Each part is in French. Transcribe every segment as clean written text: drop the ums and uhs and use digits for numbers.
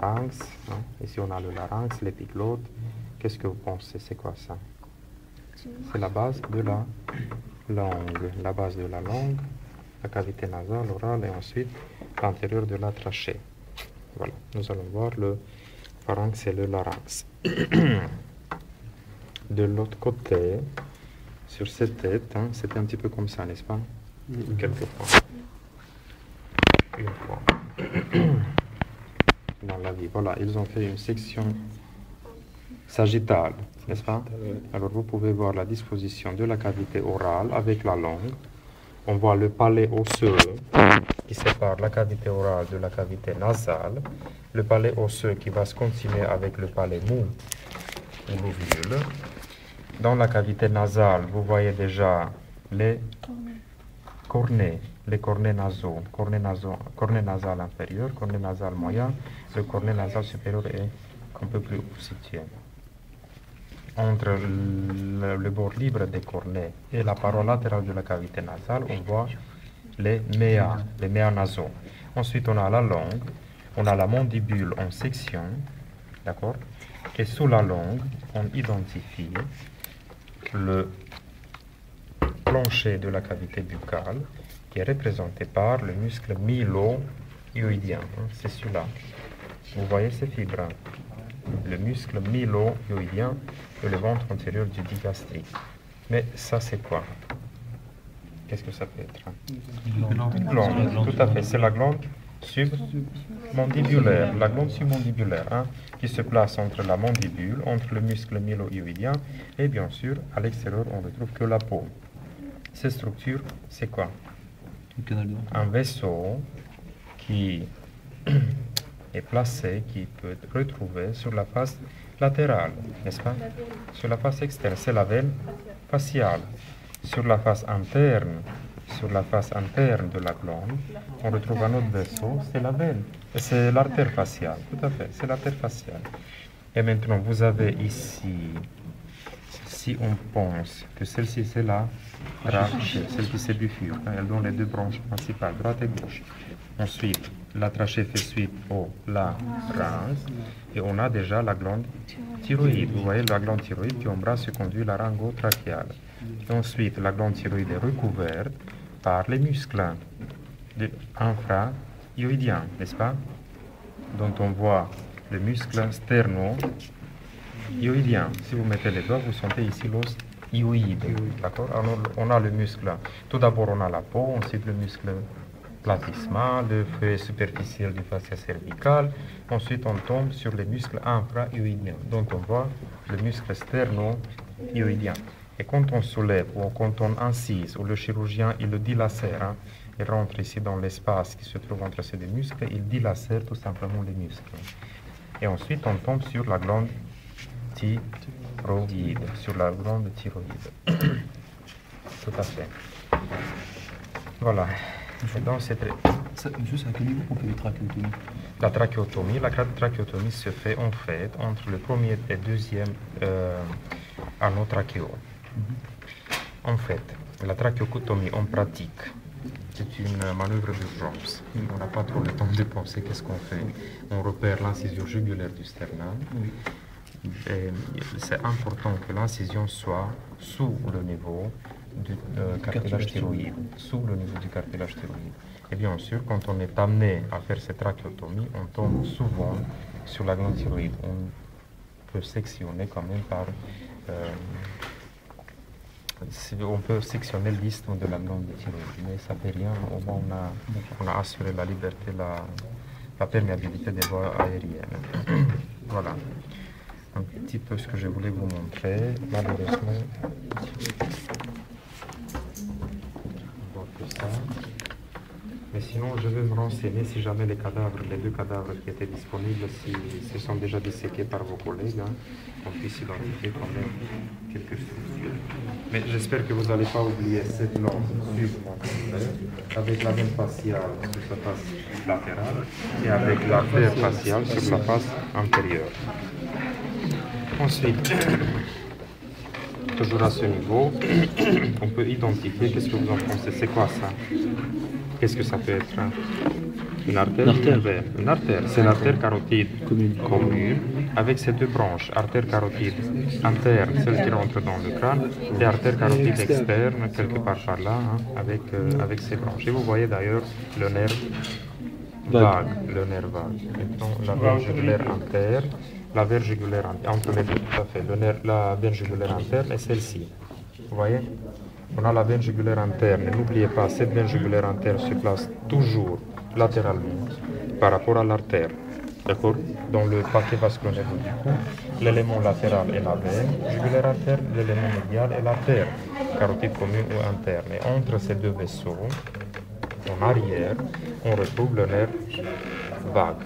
larynx. Hein. Ici, on a le larynx, l'épiglotte. Qu'est-ce que vous pensez? C'est quoi ça? C'est la base de la langue. La base de la langue, la cavité nasale, orale et ensuite l'intérieur de la trachée. Voilà, nous allons voir le pharynx et le larynx. De l'autre côté, sur cette tête, hein, c'était un petit peu comme ça, n'est-ce pas? Quelquefois. Une fois. Dans la vie. Voilà, ils ont fait une section sagittale, n'est-ce pas? Alors vous pouvez voir la disposition de la cavité orale avec la langue. On voit le palais osseux qui sépare la cavité orale de la cavité nasale. Le palais osseux qui va se continuer avec le palais mou ou l'ovule. Dans la cavité nasale, vous voyez déjà les cornets, les cornets nasaux, cornet nasal inférieur, cornet nasal moyen, le cornet nasal supérieur est un peu plus haut situé. Entre le bord libre des cornets et la paroi latérale de la cavité nasale, on voit les méas nasaux. Ensuite, on a la langue, on a la mandibule en section, d'accord? Et sous la langue, on identifie le plancher de la cavité buccale qui est représenté par le muscle mylo-hyoïdien. C'est celui-là. Vous voyez ces fibres. Le muscle mylo-hyoïdien et le ventre antérieur du digastrique. Mais ça, c'est quoi? Qu'est-ce que ça peut être? Une glande. Tout à fait. C'est la glande submandibulaire. La glande submandibulaire, hein, qui se place entre la mandibule, entre le muscle mylo-hyoïdien et bien sûr, à l'extérieur, on ne retrouve que la peau. Cette structure, c'est quoi? Un vaisseau qui est placé, qui peut être retrouvé sur la face latérale, n'est-ce pas? Sur la face externe, c'est la veine faciale. Sur la face interne de la glande, on retrouve un autre vaisseau, c'est la veine. C'est l'artère faciale, tout à fait, c'est l'artère faciale. Et maintenant, vous avez ici, si on pense que celle-ci c'est la trachée, celle qui c'est du fur, hein, elle donne les deux branches principales, droite et gauche. Ensuite, la trachée fait suite au larynx et on a déjà la glande thyroïde. Vous voyez la glande thyroïde qui embrasse et conduit la laryngotrachéale. Et ensuite, la glande thyroïde est recouverte par les muscles infra-hyoïdiens, n'est-ce pas? Dont on voit le muscle sterno-hyoïdien. Si vous mettez les doigts, vous sentez ici l'os hyoïde. D'accord? Alors, on a le muscle. Tout d'abord, on a la peau, ensuite le muscle platysma, le feuillet superficiel du fascia cervical. Ensuite, on tombe sur les muscles infra-hyoïdiens, dont on voit le muscle sterno-hyoïdien. Et quand on soulève ou quand on incise, ou le chirurgien il le dilacère, hein, il rentre ici dans l'espace qui se trouve entre ces deux muscles, il dilacère tout simplement les muscles. Et ensuite, on tombe sur la glande thyroïde, sur la glande thyroïde. Tout à fait. Voilà. Dans cette... Monsieur, c'est à quel niveau qu'on fait les trachéotomies? La trachéotomie se fait en fait entre le premier et deuxième anneau trachéo. En fait, la trachéotomie en pratique, c'est une manœuvre d'urgence. On n'a pas trop le temps de penser qu'est-ce qu'on fait. On repère l'incision jugulaire du sternum. C'est important que l'incision soit sous le niveau du cartilage thyroïde, sous le niveau du cartilage thyroïde. Et bien sûr, quand on est amené à faire cette trachéotomie, on tombe souvent sur la glande thyroïde. On peut sectionner quand même par... on peut sectionner l'isthme de la glande thyroïde, mais ça ne fait rien. Au moins, on a assuré la liberté, la perméabilité des voies aériennes. Voilà. Un petit peu ce que je voulais vous montrer. Malheureusement, on voit que ça. Mais sinon, je vais me renseigner si jamais les deux cadavres qui étaient disponibles, s'ils sont déjà disséqués par vos collègues, hein, qu'on puisse identifier quand même quelques structures. Mais j'espère que vous n'allez pas oublier cette langue submandibulaire avec la veine faciale sur sa face latérale et avec l'artère faciale sur sa face antérieure. Ensuite, toujours à ce niveau, on peut identifier, qu'est-ce que vous en pensez? C'est quoi ça? Qu'est-ce que ça peut être? Une artère, une veine. Une artère, c'est l'artère carotide commune avec ses deux branches. Artère carotide interne, celle qui rentre dans le crâne, et artère carotide externe, quelque part par là, hein, avec ses branches. Et vous voyez d'ailleurs le nerf vague. Le nerf vague. Maintenant, la veine jugulaire interne, la veine jugulaire entre les deux, tout à fait. La veine jugulaire interne et celle-ci. Vous voyez? On a la veine jugulaire interne. N'oubliez pas, cette veine jugulaire interne se place toujours latéralement par rapport à l'artère. D'accord? Dans le paquet vasculaire du cou, l'élément latéral est la veine jugulaire interne, l'élément médial est l'artère, carotide commune ou interne. Et entre ces deux vaisseaux, en arrière, on retrouve le nerf vague.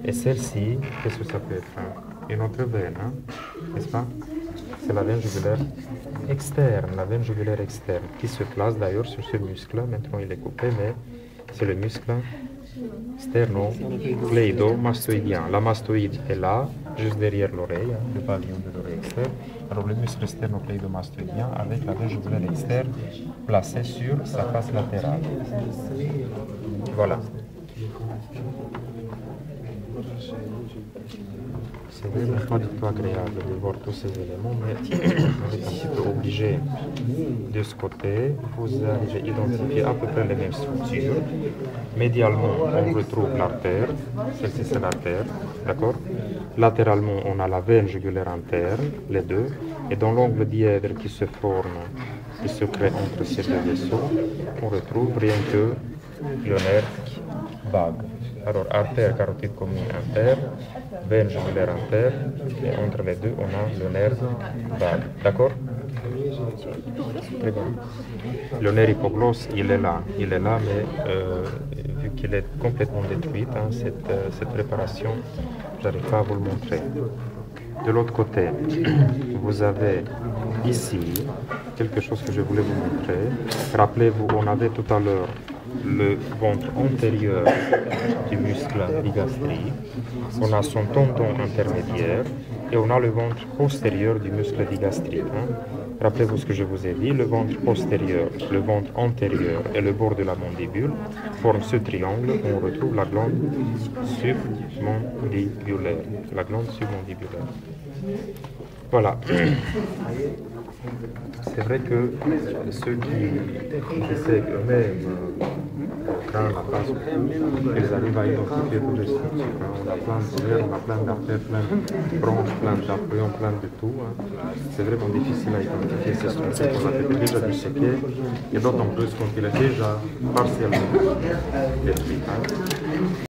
Et celle-ci, qu'est-ce que ça peut être? Une autre veine, hein? N'est-ce pas? C'est la veine jugulaire externe, la veine jugulaire externe, qui se place d'ailleurs sur ce muscle. Maintenant, il est coupé, mais c'est le muscle sternocleidomastoïdien. La mastoïde est là, juste derrière l'oreille, hein, le pavillon de l'oreille externe. Alors, le muscle sternocleidomastoïdien avec la veine jugulaire externe placée sur sa face latérale. Voilà. C'est vraiment pas du tout agréable de voir tous ces éléments, mais on est un petit peu obligé de ce côté. Vous arrivez à identifier à peu près les mêmes structures. Médialement, on retrouve l'artère, celle-ci c'est l'artère, d'accord? Latéralement, on a la veine jugulaire interne, les deux, et dans l'angle dièdre qui se forme, qui se crée entre ces deux vaisseaux, on retrouve rien que le nerf vague. Alors, artère carotide commune interne, veine jugulaire interne, et entre les deux, on a le nerf vague. D'accord? Très bien. Le nerf hypoglosse, il est là, mais vu qu'il est complètement détruit, hein, cette préparation, je n'arrive pas à vous le montrer. De l'autre côté, vous avez ici quelque chose que je voulais vous montrer. Rappelez-vous, on avait tout à l'heure le ventre antérieur du muscle bigastrique, on a son tendon intermédiaire et on a le ventre postérieur du muscle digastrique. Hein. Rappelez-vous ce que je vous ai dit, le ventre postérieur, le ventre antérieur et le bord de la mandibule forment ce triangle où on retrouve la glande submandibulaire. La glande submandibulaire. Voilà. C'est vrai que ceux qui essaient eux-mêmes au crâne, la face, ils arrivent à identifier toutes les structures. On a plein de nerfs, on a plein d'artères, plein de branches, plein d'artérions, plein de tout. C'est vraiment difficile à identifier ces structures qu'on a peut-être déjà disséquées, et d'autant plus quand il est déjà partiellement détruit.